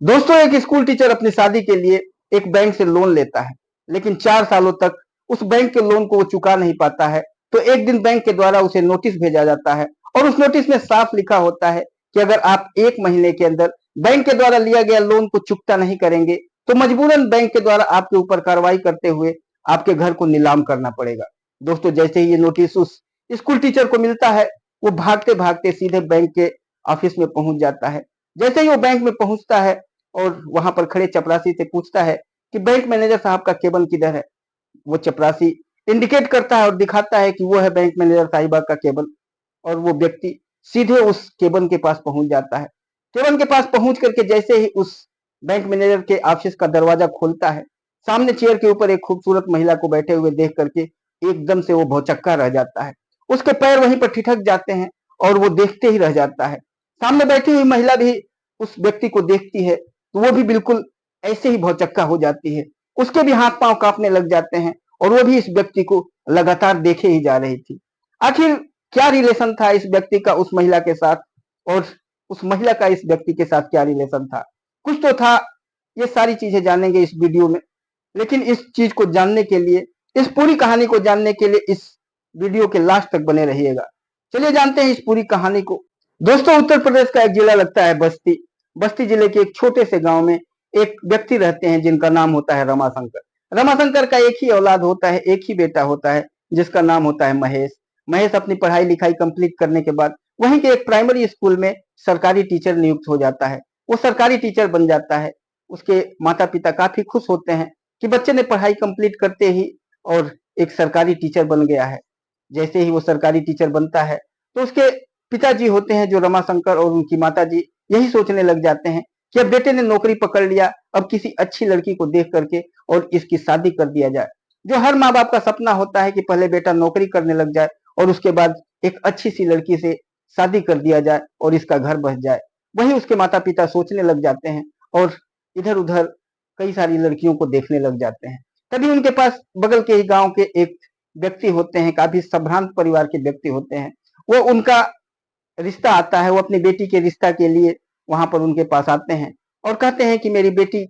दोस्तों, एक school teacher अपनी शादी के लिए एक बैंक से लोन लेता है, लेकिन 4 सालों तक उस बैंक के लोन को वो चुका नहीं पाता है। तो एक दिन बैंक के द्वारा उसे नोटिस भेजा जाता है और उस नोटिस में साफ लिखा होता है कि अगर आप 1 महीने के अंदर बैंक के द्वारा लिया गया लोन को चुकता नहीं करेंगे, तो मजबूरन बैंक के द्वारा आपके ऊपर कार्रवाई करते हुए आपके घर को नीलाम करना पड़ेगा। दोस्तों, जैसे ही ये नोटिस उस स्कूल टीचर को मिलता है, वो भागते-भागते सीधे बैंक के ऑफिस में पहुंच जाता है। जैसे ही वो बैंक में पहुंचता है और वहां पर खड़े चपरासी से पूछता है कि बैंक मैनेजर साहब का केबिन किधर है। वो चपरासी इंडिकेट करता है और दिखाता है कि वो है बैंक मैनेजर साहिबा का केबिन। और वो व्यक्ति सीधे उस केबिन के पास पहुंच जाता है। केबिन के पास पहुंच करके जैसे ही उस बैंक मैनेजर के ऑफिस का दरवाजा खोलता है, सामने चेयर के ऊपर एक खूबसूरत महिला को बैठे हुए देख करके एकदम से वो भौचक्का रह जाता है। उसके पैर वहीं पर ठिठक जाते हैं और वो देखते ही रह जाता है। सामने बैठी हुई महिला भी उस व्यक्ति को देखती है, तो वो भी बिल्कुल ऐसे ही भौचक्का हो जाती है। उसके भी हाथ पांव कांपने लग जाते हैं और वो भी इस व्यक्ति को लगातार देखे ही जा रही थी। आखिर क्या रिलेशन था इस व्यक्ति का उस महिला के साथ, और उस महिला का इस व्यक्ति के साथ क्या रिलेशन था? कुछ तो था। ये सारी चीजें जानेंगे इस वीडियो में। लेकिन इस चीज को जानने के लिए, इस पूरी कहानी को जानने के लिए इस वीडियो के लास्ट तक बने रहिएगा। चलिए जानते हैं इस पूरी कहानी को। दोस्तों, उत्तर प्रदेश का एक जिला लगता है बस्ती। बस्ती जिले के एक छोटे से गांव में एक व्यक्ति रहते हैं जिनका नाम होता है रमाशंकर। रमाशंकर का एक ही औलाद होता है, एक ही बेटा होता है जिसका नाम होता है महेश। महेश अपनी पढ़ाई लिखाई कंप्लीट करने के बाद वहीं के एक प्राइमरी स्कूल में सरकारी टीचर नियुक्त हो जाता है। वो सरकारी टीचर बन जाता है। उसके माता पिता काफी खुश होते हैं कि बच्चे ने पढ़ाई कंप्लीट करते ही और एक सरकारी टीचर बन गया है। जैसे ही वो सरकारी टीचर बनता है, तो उसके पिताजी होते हैं जो रमाशंकर, और उनकी माताजी यही सोचने लग जाते हैं कि अब बेटे ने नौकरी पकड़ लिया, अब किसी अच्छी लड़की को देख करके और इसकी शादी कर दिया जाए। जो हर माँ बाप का सपना होता है कि पहले बेटा नौकरी करने लग जाए और उसके बाद एक अच्छी सी लड़की से शादी कर दिया जाए और इसका घर बस जाए। वही उसके माता पिता सोचने लग जाते हैं और इधर उधर कई सारी लड़कियों को देखने लग जाते हैं। तभी उनके पास बगल के ही गांव के एक व्यक्ति होते हैं, काफी संभ्रांत परिवार के व्यक्ति होते हैं। वो उनका रिश्ता आता है। वो अपनी बेटी के रिश्ता के लिए वहां पर उनके पास आते हैं और कहते हैं कि मेरी बेटी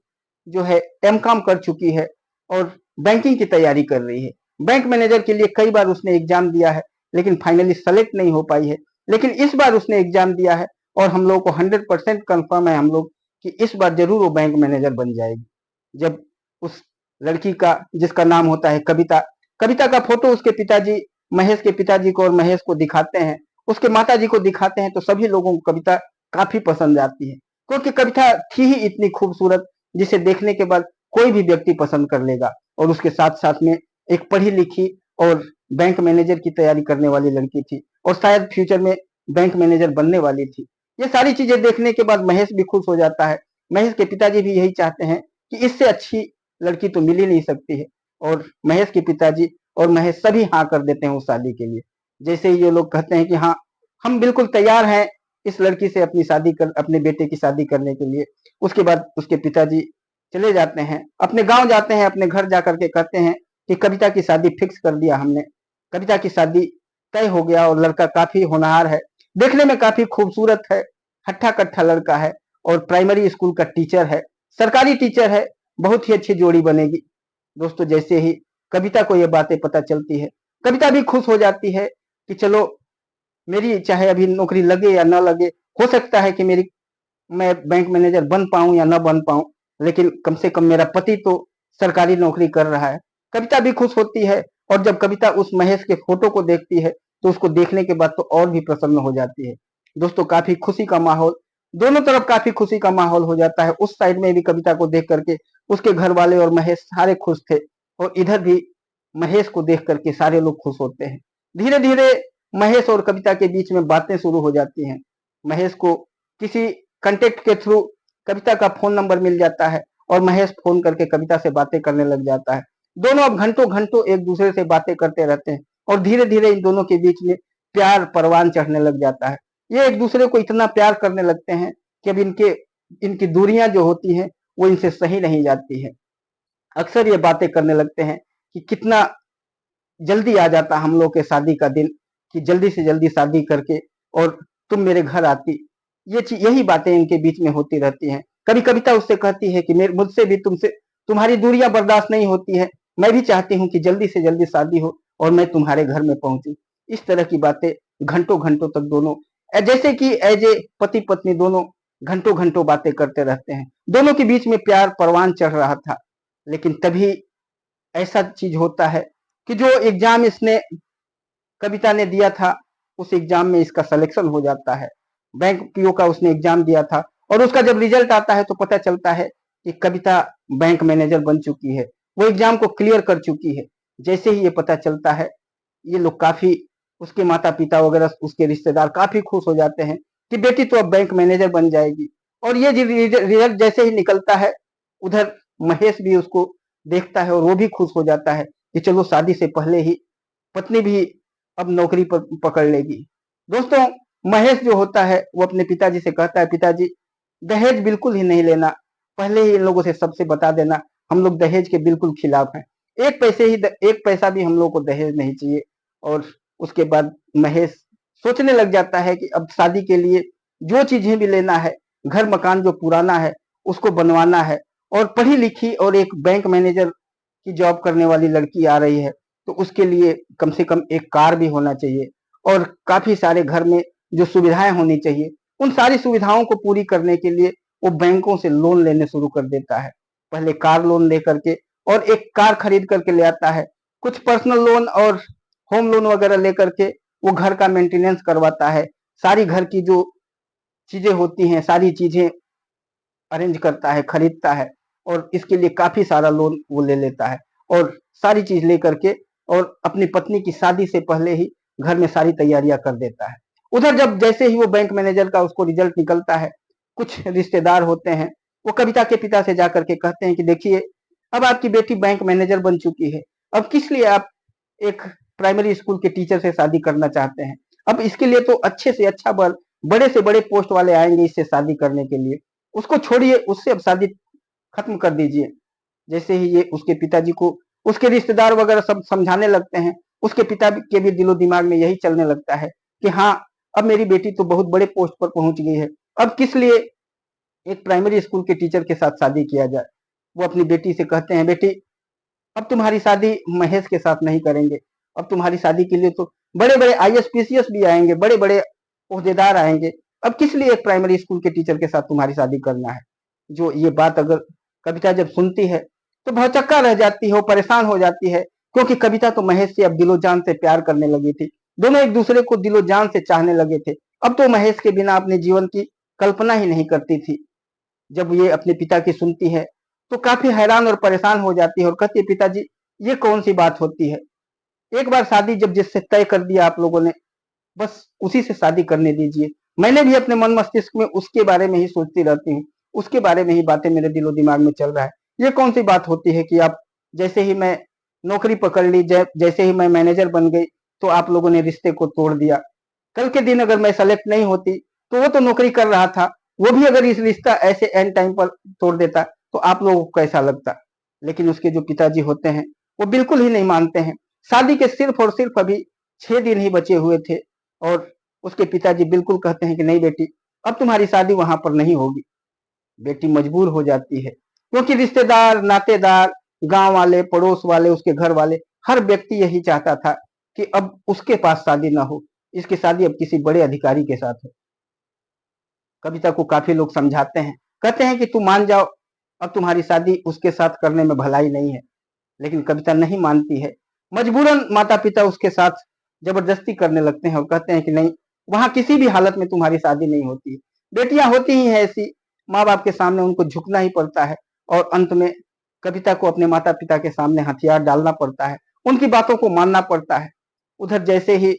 जो है एमकॉम कर चुकी है और बैंकिंग की तैयारी कर रही है। बैंक मैनेजर के लिए कई बार उसने एग्जाम दिया है, लेकिन फाइनली सेलेक्ट नहीं हो पाई है। लेकिन इस बार उसने एग्जाम दिया है और हम लोग को 100% कंफर्म है हम लोग कि इस बार जरूर वो बैंक मैनेजर बन जाएगी। जब उस लड़की का, जिसका नाम होता है कविता, कविता का फोटो उसके पिताजी, महेश के पिताजी को और महेश को दिखाते हैं, उसके माताजी को दिखाते हैं, तो सभी लोगों को कविता काफी पसंद आती है, क्योंकि कविता थी ही इतनी खूबसूरत जिसे देखने के बाद कोई भी व्यक्ति पसंद कर लेगा। और उसके साथ साथ में एक पढ़ी लिखी और बैंक मैनेजर की तैयारी करने वाली लड़की थी और शायद फ्यूचर में बैंक मैनेजर बनने वाली थी। ये सारी चीजें देखने के बाद महेश भी खुश हो जाता है। महेश के पिताजी भी यही चाहते हैं कि इससे अच्छी लड़की तो मिल ही नहीं सकती है, और महेश के पिताजी और महेश सभी हाँ कर देते हैं उस शादी के लिए। जैसे ही ये लोग कहते हैं कि हाँ, हम बिल्कुल तैयार हैं इस लड़की से अपने बेटे की शादी करने के लिए। उसके बाद उसके पिताजी चले जाते हैं, अपने गांव जाते हैं, अपने घर जाकर के कहते हैं कि कविता की शादी फिक्स कर दिया हमने। कविता की शादी तय हो गया और लड़का काफी होनहार है, देखने में काफी खूबसूरत है, हट्ठा कट्ठा लड़का है और प्राइमरी स्कूल का टीचर है, सरकारी टीचर है। बहुत ही अच्छी जोड़ी बनेगी। दोस्तों, जैसे ही कविता को ये बातें पता चलती है, कविता भी खुश हो जाती है कि चलो, मेरी चाहे अभी नौकरी लगे या ना लगे, हो सकता है कि मैं बैंक मैनेजर बन पाऊं या ना बन पाऊं, लेकिन कम से कम मेरा पति तो सरकारी नौकरी कर रहा है। कविता भी खुश होती है और जब कविता उस महेश के फोटो को देखती है, तो उसको देखने के बाद तो और भी प्रसन्न हो जाती है। दोस्तों, काफी खुशी का माहौल, दोनों तरफ काफी खुशी का माहौल हो जाता है। उस साइड में भी कविता को देख करके उसके घर वाले और महेश सारे खुश थे, और इधर भी महेश को देख करके सारे लोग खुश होते हैं। धीरे धीरे महेश और कविता के बीच में बातें शुरू हो जाती हैं। महेश को किसी कांटेक्ट के थ्रू कविता का फोन नंबर मिल जाता है और महेश फोन करके कविता से बातें करने लग जाता है। दोनों अब घंटों घंटों एक दूसरे से बातें करते रहते हैं और धीरे धीरे इन दोनों के बीच में प्यार परवान चढ़ने लग जाता है। ये एक दूसरे को इतना प्यार करने लगते हैं कि अब इनकी दूरियां जो होती हैं वो इनसे सही नहीं जाती है। अक्सर ये बातें करने लगते हैं कि कितना जल्दी आ जाता हम लोग के शादी का दिन, कि जल्दी से जल्दी शादी करके और तुम मेरे घर आती। यही बातें इनके बीच में होती रहती हैं। कभी कविता उससे कहती है कि मेरे मुझसे भी तुमसे तुम्हारी दूरियां बर्दाश्त नहीं होती है, मैं भी चाहती हूँ कि जल्दी से जल्दी शादी हो और मैं तुम्हारे घर में पहुंचूं। इस तरह की बातें घंटों घंटों तक दोनों जैसे कि एज ए पति पत्नी दोनों घंटों घंटों बातें करते रहते हैं। दोनों के बीच में प्यार परवान चढ़ रहा था। लेकिन तभी ऐसा चीज होता है कि जो एग्जाम इसने कविता ने दिया था, उस एग्जाम में इसका सिलेक्शन हो जाता है। बैंक पीओ का उसने एग्जाम दिया था और उसका जब रिजल्ट आता है तो पता चलता है कि कविता बैंक मैनेजर बन चुकी है, वो एग्जाम को क्लियर कर चुकी है। जैसे ही ये पता चलता है, ये लोग काफी, उसके माता पिता वगैरह उसके रिश्तेदार काफी खुश हो जाते हैं कि बेटी तो अब बैंक मैनेजर बन जाएगी। और ये रिजल्ट जैसे ही निकलता है, उधर महेश भी उसको देखता है और वो भी खुश हो जाता है कि चलो शादी से पहले ही पत्नी भी अब नौकरी पर पकड़ लेगी। दोस्तों, महेश जो होता है वो अपने पिताजी से कहता है, पिताजी दहेज बिल्कुल ही नहीं लेना, पहले ही इन लोगों से सबसे बता देना, हम लोग दहेज के बिल्कुल खिलाफ हैं। एक पैसा भी हम लोग को दहेज नहीं चाहिए। और उसके बाद महेश सोचने लग जाता है कि अब शादी के लिए जो चीजें भी लेना है, घर मकान जो पुराना है उसको बनवाना है, और पढ़ी लिखी और एक बैंक मैनेजर की जॉब करने वाली लड़की आ रही है, तो उसके लिए कम से कम एक कार भी होना चाहिए और काफी सारे घर में जो सुविधाएं होनी चाहिए, उन सारी सुविधाओं को पूरी करने के लिए वो बैंकों से लोन लेने शुरू कर देता है। पहले कार लोन लेकर के और एक कार खरीद करके ले आता है, कुछ पर्सनल लोन और होम लोन वगैरह लेकर के वो घर का मेंटेनेंस करवाता है, सारी घर की जो चीजें होती हैं सारी चीजें अरेंज करता है, खरीदता है, और इसके लिए काफी सारा लोन वो ले लेता है और सारी चीज लेकर के और अपनी पत्नी की शादी से पहले ही घर में सारी तैयारियां कर देता है। उधर जब जैसे ही वो बैंक मैनेजर का उसको रिजल्ट निकलता है, कुछ रिश्तेदार होते हैं, वो कविता के पिता से जाकर के कहते हैं कि देखिए, अब आपकी बेटी बैंक मैनेजर बन चुकी है, अब किस लिए आप एक प्राइमरी स्कूल के टीचर से शादी करना चाहते हैं? अब इसके लिए तो अच्छे से अच्छा बड़े से बड़े पोस्ट वाले आएंगे इससे शादी करने के लिए, उसको छोड़िए, उससे अब शादी खत्म कर दीजिए। जैसे ही ये उसके पिताजी को उसके रिश्तेदार वगैरह सब समझाने लगते हैं, उसके पिता के भी दिलो दिमाग में यही चलने लगता है कि हाँ, अब मेरी बेटी तो बहुत बड़े पोस्ट पर पहुंच गई है, अब किस लिए एक प्राइमरी स्कूल के टीचर के साथ शादी किया जाए। वो अपनी बेटी से कहते हैं, बेटी अब तुम्हारी शादी महेश के साथ नहीं करेंगे, अब तुम्हारी शादी के लिए तो बड़े बड़े आईएएस पीसीएस भी आएंगे, बड़े बड़े ओहदेदार आएंगे, अब किस लिए एक प्राइमरी स्कूल के टीचर के साथ तुम्हारी शादी करना है। जो ये बात अगर कविता जब सुनती है तो भौचक्का रह जाती है, वो परेशान हो जाती है, क्योंकि कविता तो महेश से अब दिलो जान से प्यार करने लगी थी, दोनों एक दूसरे को दिलो जान से चाहने लगे थे। अब तो महेश के बिना अपने जीवन की कल्पना ही नहीं करती थी। जब ये अपने पिता की सुनती है तो काफी हैरान और परेशान हो जाती है और कहती है, पिताजी ये कौन सी बात होती है, एक बार शादी जब जिससे तय कर दिया आप लोगों ने, बस उसी से शादी करने दीजिए। मैंने भी अपने मन मस्तिष्क में उसके बारे में ही सोचती रहती हूँ, उसके बारे में ही बातें मेरे दिलो दिमाग में चल रहा है। ये कौन सी बात होती है कि आप जैसे ही मैं नौकरी पकड़ ली, जैसे ही मैं मैनेजर बन गई, तो आप लोगों ने रिश्ते को तोड़ दिया। कल के दिन अगर मैं सेलेक्ट नहीं होती तो वो तो नौकरी कर रहा था, वो भी अगर इस रिश्ता ऐसे एंड टाइम पर तोड़ देता तो आप लोगों को कैसा लगता। लेकिन उसके जो पिताजी होते हैं वो बिल्कुल ही नहीं मानते हैं। शादी के सिर्फ और सिर्फ अभी 6 दिन ही बचे हुए थे और उसके पिताजी बिल्कुल कहते हैं कि नहीं बेटी, अब तुम्हारी शादी वहां पर नहीं होगी। बेटी मजबूर हो जाती है, क्योंकि रिश्तेदार नातेदार गांव वाले पड़ोस वाले उसके घर वाले हर व्यक्ति यही चाहता था कि अब उसके पास शादी ना हो, इसकी शादी अब किसी बड़े अधिकारी के साथ हो। कविता को काफी लोग समझाते हैं, कहते हैं कि तू मान जाओ, अब तुम्हारी शादी उसके साथ करने में भलाई नहीं है। लेकिन कविता नहीं मानती है। मजबूरन माता पिता उसके साथ जबरदस्ती करने लगते हैं और कहते हैं कि नहीं, वहां किसी भी हालत में तुम्हारी शादी नहीं होती। बेटियां होती ही है ऐसी, माँ बाप के सामने उनको झुकना ही पड़ता है और अंत में कविता को अपने माता पिता के सामने हथियार डालना पड़ता है, उनकी बातों को मानना पड़ता है। उधर जैसे ही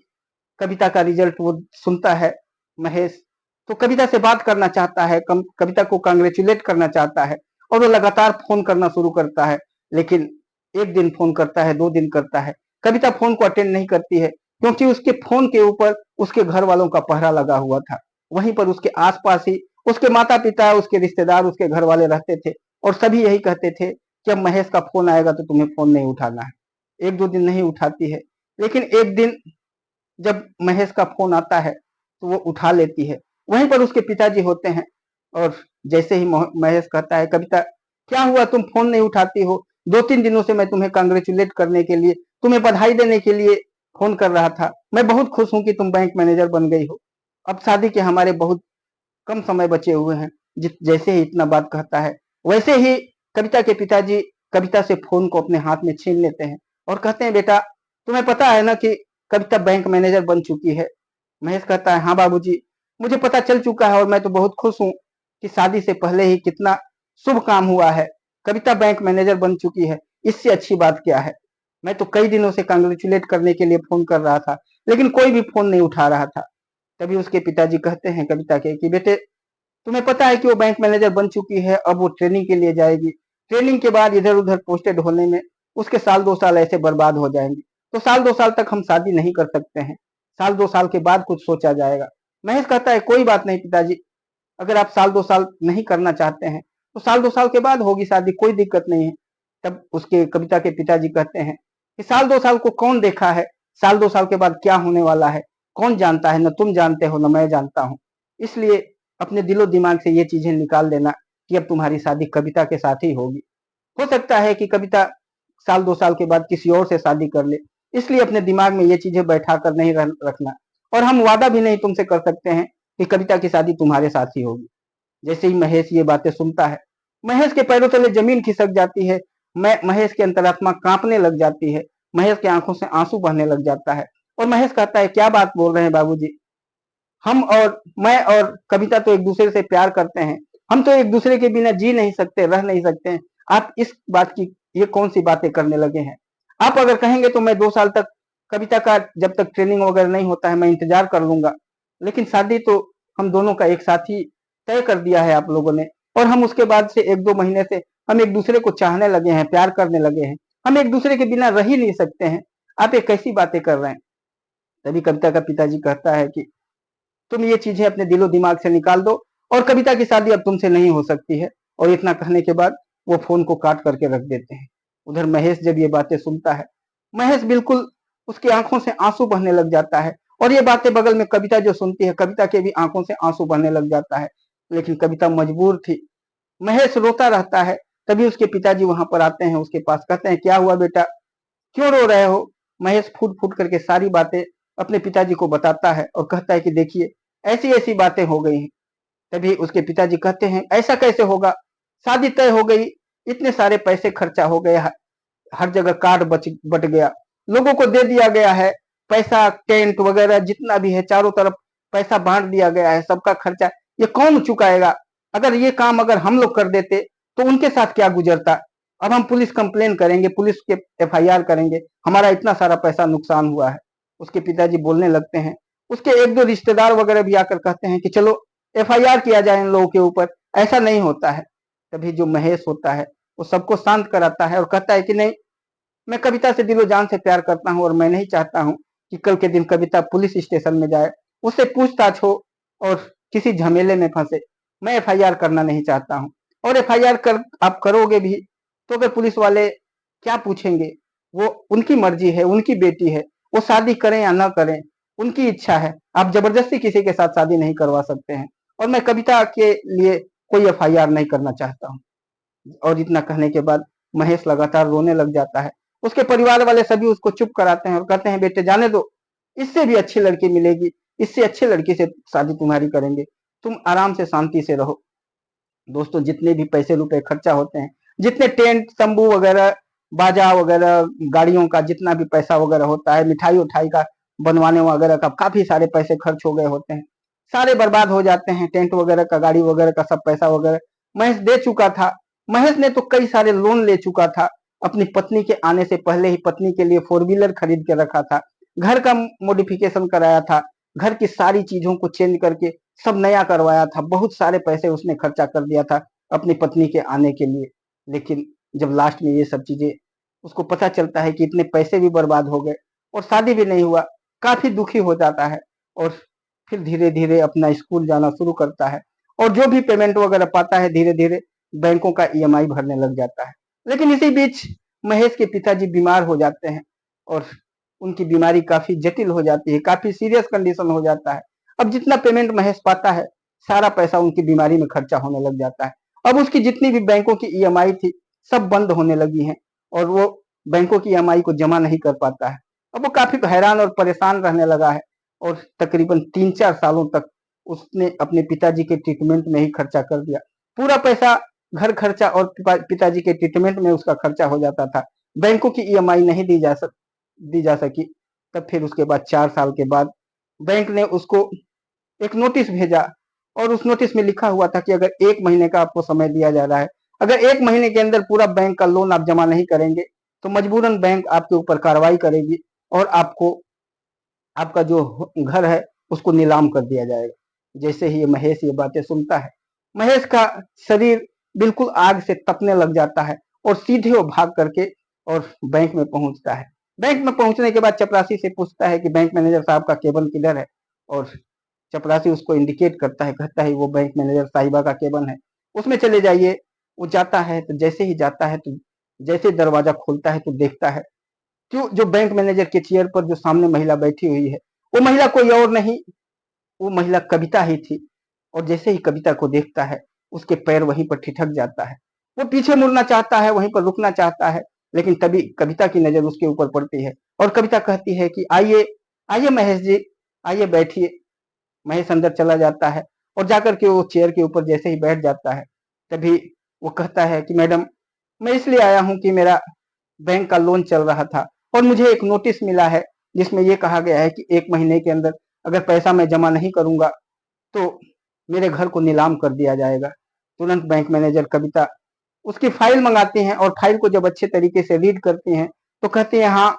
कविता का रिजल्ट वो सुनता है महेश, तो कविता से बात करना चाहता है, कविता को कांग्रेचुलेट करना चाहता है और वो लगातार फोन करना शुरू करता है। लेकिन एक दिन फोन करता है, 2 दिन करता है, कविता फोन को अटेंड नहीं करती है, क्योंकि उसके फोन के ऊपर उसके घर वालों का पहरा लगा हुआ था। वहीं पर उसके आसपास ही उसके माता पिता, उसके रिश्तेदार, उसके घर वाले रहते थे और सभी यही कहते थे कि अब महेश का फोन आएगा तो तुम्हें फोन नहीं उठाना है। 1-2 दिन नहीं उठाती है, लेकिन एक दिन जब महेश का फोन आता है तो वो उठा लेती है। वहीं पर उसके पिताजी होते हैं, और जैसे ही महेश कहता है, कविता क्या हुआ, तुम फोन नहीं उठाती हो? 2-3 दिनों से मैं तुम्हें कांग्रेचुलेट करने के लिए, तुम्हें बधाई देने के लिए फोन कर रहा था। मैं बहुत खुश हूँ कि तुम बैंक मैनेजर बन गई हो। अब शादी के हमारे बहुत कम समय बचे हुए हैं। जैसे ही इतना बात कहता है, वैसे ही कविता के पिताजी कविता से फोन को अपने हाथ में छीन लेते हैं और कहते हैं, बेटा तुम्हें पता है ना कि कविता बैंक मैनेजर बन चुकी है? महेश कहता है, हाँ बाबूजी, मुझे पता चल चुका है और मैं तो बहुत खुश हूँ कि शादी से पहले ही कितना शुभ काम हुआ है। कविता बैंक मैनेजर बन चुकी है, इससे अच्छी बात क्या है? मैं तो कई दिनों से कांग्रेचुलेट करने के लिए फोन कर रहा था, लेकिन कोई भी फोन नहीं उठा रहा था। तभी उसके पिताजी कहते हैं कविता के कि बेटे, तुम्हें पता है कि वो बैंक मैनेजर बन चुकी है, अब वो ट्रेनिंग के लिए जाएगी। ट्रेनिंग के बाद इधर उधर पोस्टेड होने में उसके साल 2 साल ऐसे बर्बाद हो जाएंगे। तो साल 2 साल तक हम शादी नहीं कर सकते हैं, साल 2 साल के बाद कुछ सोचा जाएगा। महेश कहता है, कोई बात नहीं पिताजी, अगर आप साल 2 साल नहीं करना चाहते हैं तो साल 2 साल के बाद होगी शादी, कोई दिक्कत नहीं है। तब उसके कविता के पिताजी कहते हैं कि साल 2 साल को कौन देखा है, साल 2 साल के बाद क्या होने वाला है कौन जानता है, न तुम जानते हो न मैं जानता हूँ। इसलिए अपने दिलो दिमाग से ये चीजें निकाल देना कि अब तुम्हारी शादी कविता के साथ ही होगी। हो सकता है कि कविता साल 2 साल के बाद किसी और से शादी कर ले, इसलिए अपने दिमाग में ये चीजें बैठा कर नहीं रखना। और हम वादा भी नहीं तुमसे कर सकते हैं कि कविता की शादी तुम्हारे साथ ही होगी। जैसे ही महेश ये बातें सुनता है, महेश के पैरों तले जमीन खिसक जाती है। मैं महेश की अंतरात्मा कांपने लग जाती है, महेश की आंखों से आंसू बहने लग जाता है। और महेश कहता है, क्या बात बोल रहे हैं बाबूजी, हम और मैं और कविता तो एक दूसरे से प्यार करते हैं, हम तो एक दूसरे के बिना जी नहीं सकते, रह नहीं सकते हैं। आप इस बात की ये कौन सी बातें करने लगे हैं? आप अगर कहेंगे तो मैं 2 साल तक कविता का, जब तक ट्रेनिंग वगैरह नहीं होता है, मैं इंतजार कर लूंगा। लेकिन शादी तो हम दोनों का एक साथ ही तय कर दिया है आप लोगों ने, और हम उसके बाद से 1-2 महीने से हम एक दूसरे को चाहने लगे हैं, प्यार करने लगे हैं। हम एक दूसरे के बिना रह ही नहीं सकते हैं। आप ये कैसी बातें कर रहे हैं? तभी कविता का पिताजी कहता है कि तुम ये चीजें अपने दिलो दिमाग से निकाल दो, और कविता की शादी अब तुमसे नहीं हो सकती है। और इतना कहने के बाद वो फोन को काट करके रख देते हैं। उधर महेश जब ये बातें सुनता है, महेश बिल्कुल, उसकी आंखों से आंसू बहने लग जाता है। और ये बातें बगल में कविता जो सुनती है, कविता के भी आंखों से आंसू बहने लग जाता है। लेकिन कविता मजबूर थी, महेश रोता रहता है। तभी उसके पिताजी वहां पर आते हैं उसके पास, कहते हैं, क्या हुआ बेटा, क्यों रो रहे हो? महेश फूट फूट करके सारी बातें अपने पिताजी को बताता है और कहता है कि देखिए, ऐसी ऐसी बातें हो गई हैं। तभी उसके पिताजी कहते हैं, ऐसा कैसे होगा, शादी तय हो गई, इतने सारे पैसे खर्चा हो गए, हर जगह कार्ड बट गया, लोगों को दे दिया गया है पैसा, टेंट वगैरह जितना भी है चारों तरफ पैसा बांट दिया गया है, सबका खर्चा ये कौन चुकाएगा? अगर ये काम अगर हम लोग कर देते तो उनके साथ क्या गुजरता? अब हम पुलिस कंप्लेन करेंगे, पुलिस के एफआईआर करेंगे, हमारा इतना सारा पैसा नुकसान हुआ है। उसके पिताजी बोलने लगते हैं। उसके 1-2 रिश्तेदार वगैरह भी आकर कहते हैं कि चलो एफआईआर किया जाए इन लोगों के ऊपर, ऐसा नहीं होता है। तभी जो महेश होता है वो सबको शांत कराता है और कहता है कि नहीं, मैं कविता से दिलो जान से प्यार करता हूँ और मैं नहीं चाहता हूँ कि कल के दिन कविता पुलिस स्टेशन में जाए, उससे पूछताछ हो और किसी झमेले में फंसे। मैं एफआईआर करना नहीं चाहता हूँ, और एफआईआर कर आप करोगे भी तो अगर पुलिस वाले क्या पूछेंगे, वो उनकी मर्जी है, उनकी बेटी है, वो शादी करें या ना करें, उनकी इच्छा है। आप जबरदस्ती किसी के साथ शादी नहीं करवा सकते हैं, और मैं कविता के लिए कोई एफआईआर नहीं करना चाहता हूँ। और इतना कहने के बाद महेश लगातार रोने लग जाता है। उसके परिवार वाले सभी उसको चुप कराते हैं और कहते हैं, बेटे जाने दो, इससे भी अच्छी लड़की मिलेगी, इससे अच्छी लड़की से शादी तुम्हारी करेंगे, तुम आराम से शांति से रहो। दोस्तों, जितने भी पैसे रुपए खर्चा होते हैं, जितने टेंट तंबू वगैरह, बाजा वगैरह, गाड़ियों का जितना भी पैसा वगैरह होता है, मिठाई उठाई का बनवाने वगैरह का काफी सारे पैसे खर्च हो गए होते हैं, सारे बर्बाद हो जाते हैं। टेंट वगैरह का, गाड़ी वगैरह का सब पैसा वगैरह महेश दे चुका था। महेश ने तो कई सारे लोन ले चुका था, अपनी पत्नी के आने से पहले ही पत्नी के लिए 4 व्हीलर खरीद के रखा था, घर का मॉडिफिकेशन कराया था, घर की सारी चीजों को चेंज करके सब नया करवाया था, बहुत सारे पैसे उसने खर्चा कर दिया था अपनी पत्नी के आने के लिए। लेकिन जब लास्ट में ये सब चीजें उसको पता चलता है कि इतने पैसे भी बर्बाद हो गए और शादी भी नहीं हुआ, काफी दुखी हो जाता है। और फिर धीरे धीरे अपना स्कूल जाना शुरू करता है, और जो भी पेमेंट वगैरह पाता है धीरे धीरे बैंकों का ईएमआई भरने लग जाता है। लेकिन इसी बीच महेश के पिताजी बीमार हो जाते हैं, और उनकी बीमारी काफी जटिल हो जाती है, काफी सीरियस कंडीशन हो जाता है। अब जितना पेमेंट महेश पाता है सारा पैसा उनकी बीमारी में खर्चा होने लग जाता है। अब उसकी जितनी भी बैंकों की ईएमआई थी, सब बंद होने लगी हैं और वो बैंकों की ईएमआई को जमा नहीं कर पाता है। अब वो काफी हैरान और परेशान रहने लगा है और तकरीबन 3-4 सालों तक उसने अपने पिताजी के ट्रीटमेंट में ही खर्चा कर दिया। पूरा पैसा घर खर्चा और पिताजी के ट्रीटमेंट में उसका खर्चा हो जाता था। बैंकों की ईएमआई नहीं दी जा सकी। तब फिर उसके बाद 4 साल के बाद बैंक ने उसको एक नोटिस भेजा और उस नोटिस में लिखा हुआ था कि अगर 1 महीने का आपको समय दिया जा रहा है, अगर 1 महीने के अंदर पूरा बैंक का लोन आप जमा नहीं करेंगे, तो मजबूरन बैंक आपके ऊपर कार्रवाई करेगी और आपको आपका जो घर है उसको नीलाम कर दिया जाएगा। जैसे ही ये महेश ये बातें सुनता है, महेश का शरीर बिल्कुल आग से तपने लग जाता है और सीधे वो भाग करके और बैंक में पहुंचता है। बैंक में पहुंचने के बाद चपरासी से पूछता है कि बैंक मैनेजर साहब का केबिन किधर है, और चपरासी उसको इंडिकेट करता है, कहता है वो बैंक मैनेजर साहिबा का केबिन है, उसमें चले जाइए। वो जाता है, तो जैसे ही जाता है तो जैसे दरवाजा खोलता है तो देखता है जो जो बैंक मैनेजर के चेयर पर जो सामने महिला बैठी हुई है, वो महिला कोई और नहीं, वो महिला कविता ही थी। और जैसे ही कविता को देखता है, उसके पैर वहीं पर ठिठक जाता है। वो पीछे मुड़ना चाहता है, वहीं पर रुकना चाहता है, लेकिन तभी कविता की नजर उसके ऊपर पड़ती है और कविता कहती है कि आइए आइए महेश जी, आइए बैठिए। महेश अंदर चला जाता है और जाकर के वो चेयर के ऊपर जैसे ही बैठ जाता है, तभी वो कहता है कि मैडम, मैं इसलिए आया हूँ कि मेरा बैंक का लोन चल रहा था और मुझे एक नोटिस मिला है जिसमें ये कहा गया है कि 1 महीने के अंदर अगर पैसा मैं जमा नहीं करूंगा तो मेरे घर को नीलाम कर दिया जाएगा। तुरंत बैंक मैनेजर कविता उसकी फाइल मंगाती हैं और फाइल को जब अच्छे तरीके से रीड करती हैं तो कहती हैं, हाँ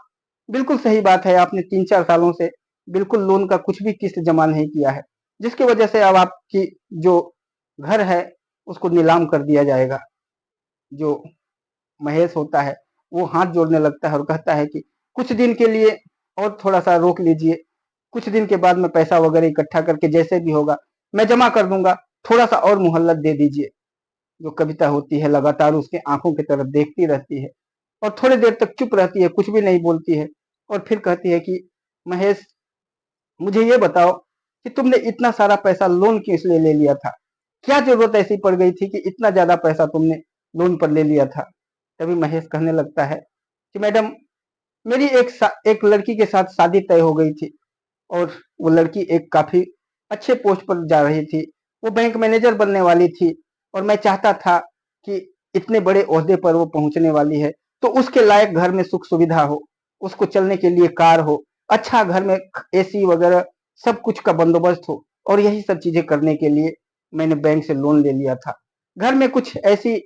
बिल्कुल सही बात है, आपने 3-4 सालों से बिल्कुल लोन का कुछ भी किस्त जमा नहीं किया है, जिसकी वजह से अब आपकी जो घर है उसको नीलाम कर दिया जाएगा। जो महेश होता है वो हाथ जोड़ने लगता है और कहता है कि कुछ दिन के लिए और थोड़ा सा रोक लीजिए, कुछ दिन के बाद मैं पैसा वगैरह इकट्ठा करके जैसे भी होगा मैं जमा कर दूंगा, थोड़ा सा और मोहलत दे दीजिए। जो कविता होती है लगातार उसके आंखों की तरफ देखती रहती है और थोड़ी देर तक चुप रहती है, कुछ भी नहीं बोलती है और फिर कहती है कि महेश, मुझे ये बताओ कि तुमने इतना सारा पैसा लोन क्यों इसलिए ले लिया था, क्या जरूरत ऐसी पड़ गई थी कि इतना ज्यादा पैसा तुमने लोन पर ले लिया था। तभी महेश कहने लगता है कि मैडम, मेरी एक लड़की के साथ शादी तय हो गई थी और वो लड़की एक काफी अच्छे पोस्ट पर जा रही थी, वो बैंक मैनेजर बनने वाली थी और मैं चाहता था कि इतने बड़े ओहदे पर वो पहुंचने वाली है तो उसके लायक घर में सुख सुविधा हो, उसको चलने के लिए कार हो, अच्छा घर में एसी वगैरह सब कुछ का बंदोबस्त हो, और यही सब चीजें करने के लिए मैंने बैंक से लोन ले लिया था। घर में कुछ ऐसी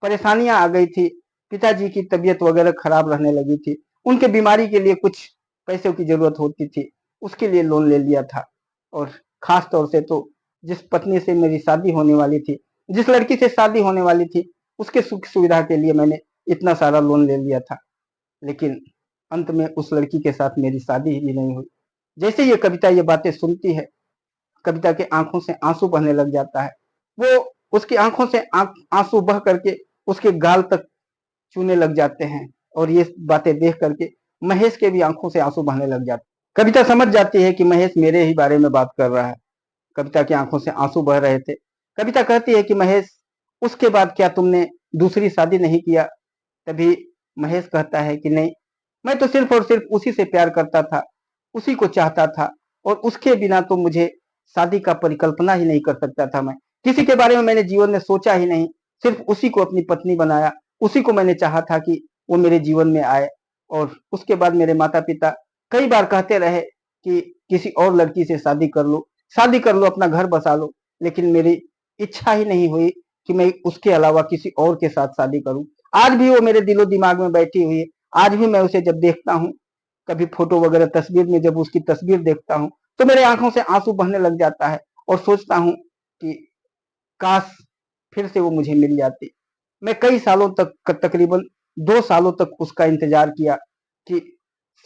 परेशानियां आ गई थी, पिताजी की तबीयत वगैरह खराब रहने लगी थी, उनके बीमारी के लिए कुछ पैसों की जरूरत होती थी, उसके लिए लोन ले लिया था। और खास तौर से तो जिस पत्नी से मेरी शादी होने वाली थी, जिस लड़की से शादी होने वाली थी, उसके सुख सुविधा के लिए मैंने इतना सारा लोन ले लिया था, लेकिन अंत में उस लड़की के साथ मेरी शादी ही नहीं हुई। जैसे ये कविता ये बातें सुनती है, कविता के आंखों से आंसू बहने लग जाता है। वो उसकी आंखों से आंसू बह करके उसके गाल तक चूने लग जाते हैं और ये बातें देख करके महेश के भी आंखों से आंसू बहने लग जाते हैं। कविता समझ जाती है कि महेश मेरे ही बारे में बात कर रहा है। कविता की आंखों से आंसू बह रहे थे। कविता कहती है कि महेश, उसके बाद क्या तुमने दूसरी शादी नहीं किया? तभी महेश कहता है कि नहीं, मैं तो सिर्फ और सिर्फ उसी से प्यार करता था, उसी को चाहता था और उसके बिना तो मुझे शादी का परिकल्पना ही नहीं कर सकता था। मैं किसी के बारे में मैंने जीवन में सोचा ही नहीं, सिर्फ उसी को अपनी पत्नी बनाया, उसी को मैंने चाहा था कि वो मेरे जीवन में आए। और उसके बाद मेरे माता पिता कई बार कहते रहे कि किसी और लड़की से शादी कर लो, शादी कर लो, अपना घर बसा लो, लेकिन मेरी इच्छा ही नहीं हुई कि मैं उसके अलावा किसी और के साथ शादी करूं। आज भी वो मेरे दिलो दिमाग में बैठी हुई है। आज भी मैं उसे जब देखता हूँ, कभी फोटो वगैरह तस्वीर में जब उसकी तस्वीर देखता हूँ, तो मेरे आंखों से आंसू बहने लग जाता है और सोचता हूँ कि काश फिर से वो मुझे मिल जाती। मैं कई सालों तक, तकरीबन 2 सालों तक उसका इंतजार किया कि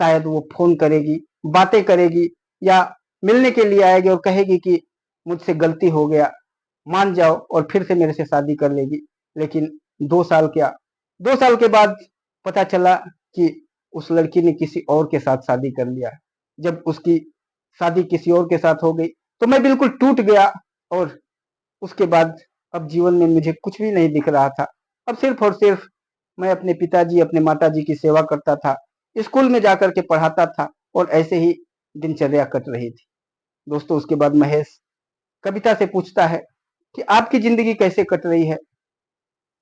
शायद वो फोन करेगी, बातें करेगी या मिलने के लिए आएगी और कहेगी कि मुझसे गलती हो गया, मान जाओ, और फिर से मेरे से शादी कर लेगी। लेकिन 2 साल क्या, 2 साल के बाद पता चला कि उस लड़की ने किसी और के साथ शादी कर लिया। जब उसकी शादी किसी और के साथ हो गई तो मैं बिल्कुल टूट गया और उसके बाद अब जीवन में मुझे कुछ भी नहीं दिख रहा था। अब सिर्फ और सिर्फ मैं अपने पिताजी, अपने माताजी की सेवा करता था, स्कूल में जाकर के पढ़ाता था और ऐसे ही दिनचर्या कट रही थी। दोस्तों, उसके बाद महेश कविता से पूछता है कि आपकी ज़िंदगी कैसे कट रही है?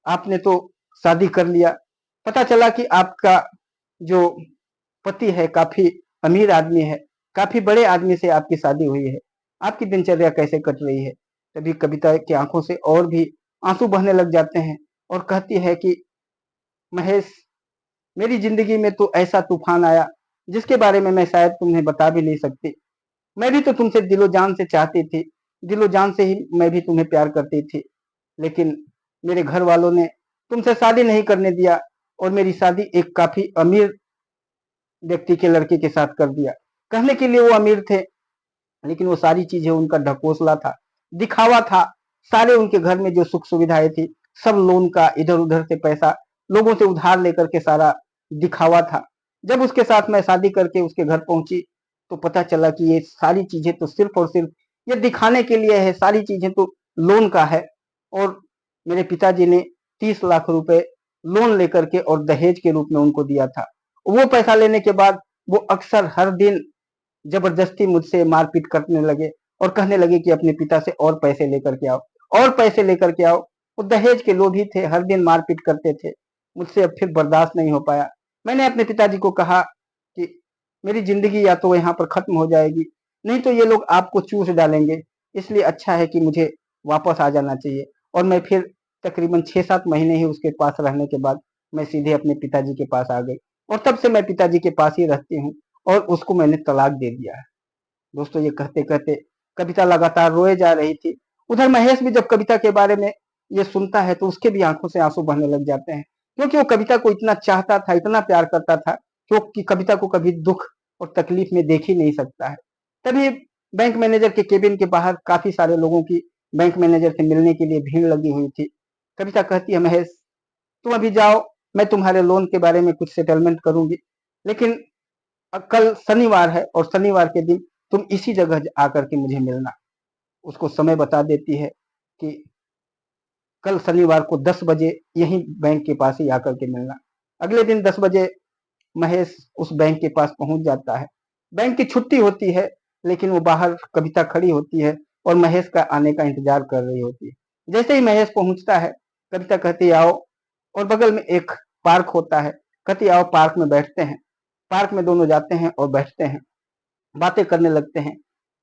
आपने तो शादी कर लिया। पता चला कि आपका जो पति है काफ़ी अमीर आदमी है, काफ़ी बड़े आदमी से आपकी शादी हुई है। आपकी दिनचर्या कैसे कट रही है? तभी कविता की आँखों से और भी आँसू बहने लग जाते हैं और कहती है कि महेश, मेरी ज़िंदगी में तो ऐसा तूफ़ान आया जिसके बारे में मैं शायद तुम्हें बता भी नहीं सकती। मैं भी तो तुमसे दिलो-जान से चाहती थी, दिलो-जान से ही मैं भी तुम्हें प्यार करती थी। लेकिन मेरे घर वालों ने तुमसे शादी नहीं करने दिया और मेरी शादी एक काफ़ी अमीर व्यक्ति के लड़के के साथ कर दिया। कहने के लिए वो अमीर थे, लेकिन वो सारी चीज़ें उनका ढकोसला था, दिखावा था। सारे उनके घर में जो सुख-सुविधाएँ थी, सब लोन का इधर-उधर से पैसा लोगों से उधार लेकर के सारा दिखावा था। जब उसके साथ मैं शादी करके उसके घर पहुँची, तो पता चला कि ये सारी चीज़ें तो सिर्फ़ और सिर्फ़ ये दिखाने के लिए है, सारी चीज़ें तो लोन का है। और मेरे पिताजी ने 30 लाख रुपए लोन लेकर के और दहेज के रूप में उनको दिया था। वो पैसा लेने के बाद वो अक्सर हर दिन जबरदस्ती मुझसे मारपीट करने लगे और कहने लगे कि अपने पिता से और पैसे लेकर के आओ, और पैसे लेकर के आओ। वो दहेज के लोभी थे, हर दिन मारपीट करते थे। मुझसे अब फिर बर्दाश्त नहीं हो पाया। मैंने अपने पिताजी को कहा कि मेरी ज़िंदगी या तो यहाँ पर ख़त्म हो जाएगी, नहीं तो ये लोग आपको चूस डालेंगे। इसलिए अच्छा है कि मुझे वापस आ जाना चाहिए। और मैं फिर तकरीबन 6-7 महीने ही उसके पास रहने के बाद मैं सीधे अपने पिताजी के पास आ गई और तब से मैं पिताजी के पास ही रहती हूँ और उसको मैंने तलाक दे दिया है। दोस्तों, ये कहते-कहते कविता लगातार रोए जा रही थी। उधर महेश भी जब कविता के बारे में ये सुनता है तो उसके भी आँखों से आँसू बहने लग जाते हैं, क्योंकि वो कविता को इतना चाहता था, इतना प्यार करता था कि वो कि कविता को कभी दुःख और तकलीफ में देख ही नहीं सकता है। तभी बैंक मैनेजर के केबिन के बाहर काफ़ी सारे लोगों की बैंक मैनेजर से मिलने के लिए भीड़ लगी हुई थी। कविता कहती है, महेश, तुम अभी जाओ, मैं तुम्हारे लोन के बारे में कुछ सेटलमेंट करूँगी, लेकिन कल शनिवार है और शनिवार के दिन तुम इसी जगह आकर के मुझे मिलना। उसको समय बता देती है कि कल शनिवार को 10 बजे यहीं बैंक के पास ही आकर के मिलना। अगले दिन 10 बजे महेश उस बैंक के पास पहुंच जाता है। बैंक की छुट्टी होती है, लेकिन वो बाहर कविता खड़ी होती है और महेश का आने का इंतजार कर रही होती है। जैसे ही महेश पहुंचता है, कविता कहती है, आओ। और बगल में एक पार्क होता है। कहती है, आओ पार्क में बैठते हैं। पार्क में दोनों जाते हैं और बैठते हैं, बातें करने लगते हैं।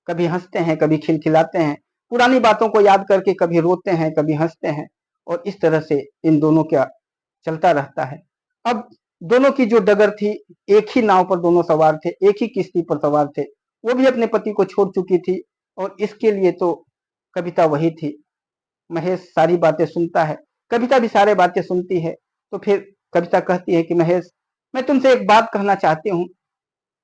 कभी हंसते हैं, कभी खिलखिलाते हैं, पुरानी बातों को याद करके कभी रोते हैं, कभी हंसते हैं। और इस तरह से इन दोनों का चलता रहता है। अब दोनों की जो डगर थी, एक ही नाव पर दोनों सवार थे, एक ही किश्ती पर सवार थे। वो भी अपने पति को छोड़ चुकी थी और इसके लिए तो कविता वही थी। महेश सारी बातें सुनता है, कविता भी सारी बातें सुनती है। तो फिर कविता कहती है कि महेश, मैं तुमसे एक बात कहना चाहती हूँ।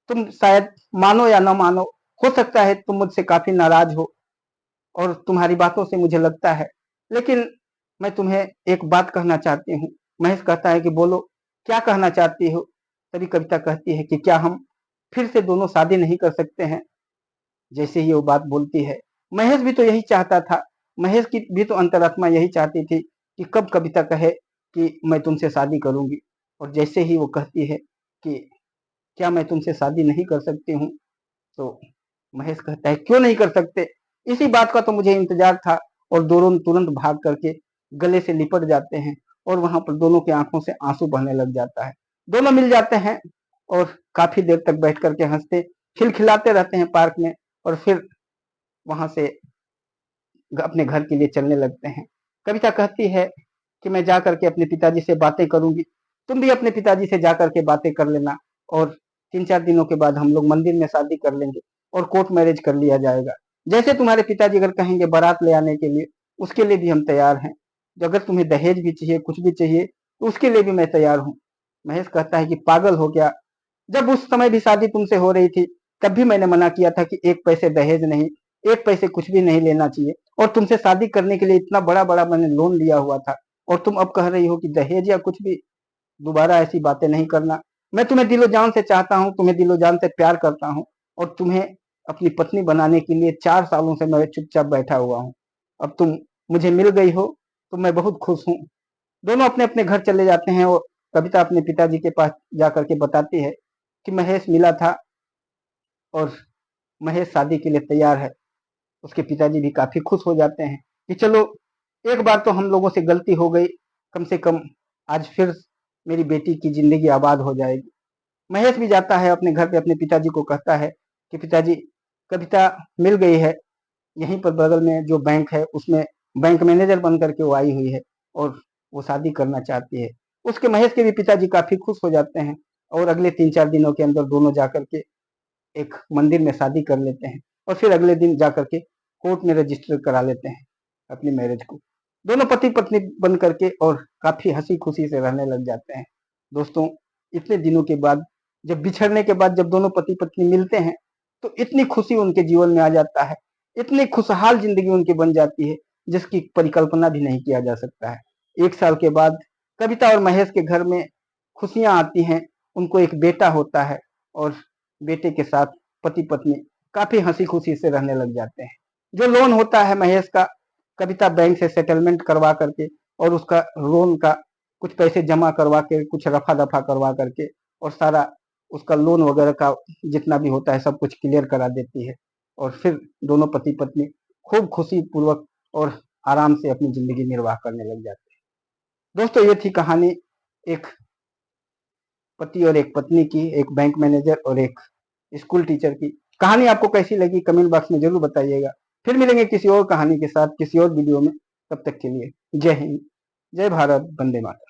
तुम शायद मानो या ना मानो, हो सकता है तुम मुझसे काफी नाराज हो और तुम्हारी बातों से मुझे लगता है, लेकिन मैं तुम्हें एक बात कहना चाहती हूँ। महेश कहता है कि बोलो, क्या कहना चाहती हो? तभी कविता कहती है कि क्या हम फिर से दोनों शादी नहीं कर सकते हैं? जैसे ही वो बात बोलती है, महेश भी तो यही चाहता था। महेश की भी तो अंतरात्मा यही चाहती थी कि कब कविता कहे कि मैं तुमसे शादी करूंगी। और जैसे ही वो कहती है कि क्या मैं तुमसे शादी नहीं कर सकती हूँ, तो महेश कहता है, क्यों नहीं कर सकते? इसी बात का तो मुझे इंतजार था। और दोनों तुरंत भाग करके गले से लिपट जाते हैं और वहां पर दोनों की आंखों से आंसू बहने लग जाता है। दोनों मिल जाते हैं और काफी देर तक बैठ करके हंसते खिलखिलाते रहते हैं पार्क में। और फिर वहां से अपने घर के लिए चलने लगते हैं। कविता कहती है कि मैं जा करके अपने पिताजी से बातें करूंगी, तुम भी अपने पिताजी से जा करके बातें कर लेना और 3-4 दिनों के बाद हम लोग मंदिर में शादी कर लेंगे और कोर्ट मैरिज कर लिया जाएगा। जैसे तुम्हारे पिताजी अगर कहेंगे बारात ले आने के लिए, उसके लिए भी हम तैयार हैं। जो अगर तुम्हें दहेज भी चाहिए, कुछ भी चाहिए, तो उसके लिए भी मैं तैयार हूँ। महेश कहता है कि पागल हो गया, जब उस समय भी शादी तुमसे हो रही थी, तब भी मैंने मना किया था कि 1 पैसे दहेज नहीं, 1 पैसे कुछ भी नहीं लेना चाहिए। और तुमसे शादी करने के लिए इतना बड़ा-बड़ा मैंने लोन लिया हुआ था और तुम अब कह रही हो कि दहेज या कुछ भी। दोबारा ऐसी बातें नहीं करना। मैं तुम्हें दिलो-जान से चाहता हूँ, तुम्हें दिलो-जान से प्यार करता हूँ और तुम्हें अपनी पत्नी बनाने के लिए 4 सालों से मैं चुपचाप बैठा हुआ हूँ। अब तुम मुझे मिल गई हो तो मैं बहुत खुश हूँ। दोनों अपने अपने घर चले जाते हैं और कविता अपने पिताजी के पास जाकर के बताती है कि महेश मिला था और महेश शादी के लिए तैयार है। उसके पिताजी भी काफी खुश हो जाते हैं कि चलो एक बार तो हम लोगों से गलती हो गई, कम से कम आज फिर मेरी बेटी की जिंदगी आबाद हो जाएगी। महेश भी जाता है अपने घर पे अपने पिताजी को कहता है कि पिताजी कविता मिल गई है, यहीं पर बगल में जो बैंक है उसमें बैंक मैनेजर बन करके वो आई हुई है और वो शादी करना चाहती है। उसके महेश के भी पिताजी काफी खुश हो जाते हैं और अगले 3-4 दिनों के अंदर दोनों जाकर के एक मंदिर में शादी कर लेते हैं और फिर अगले दिन जाकर के कोर्ट में रजिस्टर करा लेते हैं अपनी मैरिज को। दोनों पति पत्नी बन करके और काफी हंसी खुशी से रहने लग जाते हैं। दोस्तों, इतने दिनों के बाद जब बिछड़ने के बाद जब दोनों पति पत्नी मिलते हैं तो इतनी खुशी उनके जीवन में आ जाता है, इतनी खुशहाल जिंदगी उनकी बन जाती है जिसकी परिकल्पना भी नहीं किया जा सकता है। 1 साल के बाद कविता और महेश के घर में खुशियां आती हैं। उनको एक बेटा होता है और बेटे के साथ पति पत्नी काफी हंसी खुशी से रहने लग जाते हैं। जो लोन होता है महेश का, कविता बैंक से सेटलमेंट करवा करके और उसका लोन का कुछ पैसे जमा करवा के, कुछ रफा दफा करवा करके और सारा उसका लोन वगैरह का जितना भी होता है सब कुछ क्लियर करा देती है और फिर दोनों पति पत्नी खूब खुशी पूर्वक और आराम से अपनी जिंदगी निर्वाह करने लग जाते हैं। दोस्तों, ये थी कहानी एक पति और एक पत्नी की, एक बैंक मैनेजर और एक स्कूल टीचर की। कहानी आपको कैसी लगी कमेंट बॉक्स में जरूर बताइएगा। फिर मिलेंगे किसी और कहानी के साथ किसी और वीडियो में। तब तक के लिए जय हिंद, जय भारत, वंदे मातरम।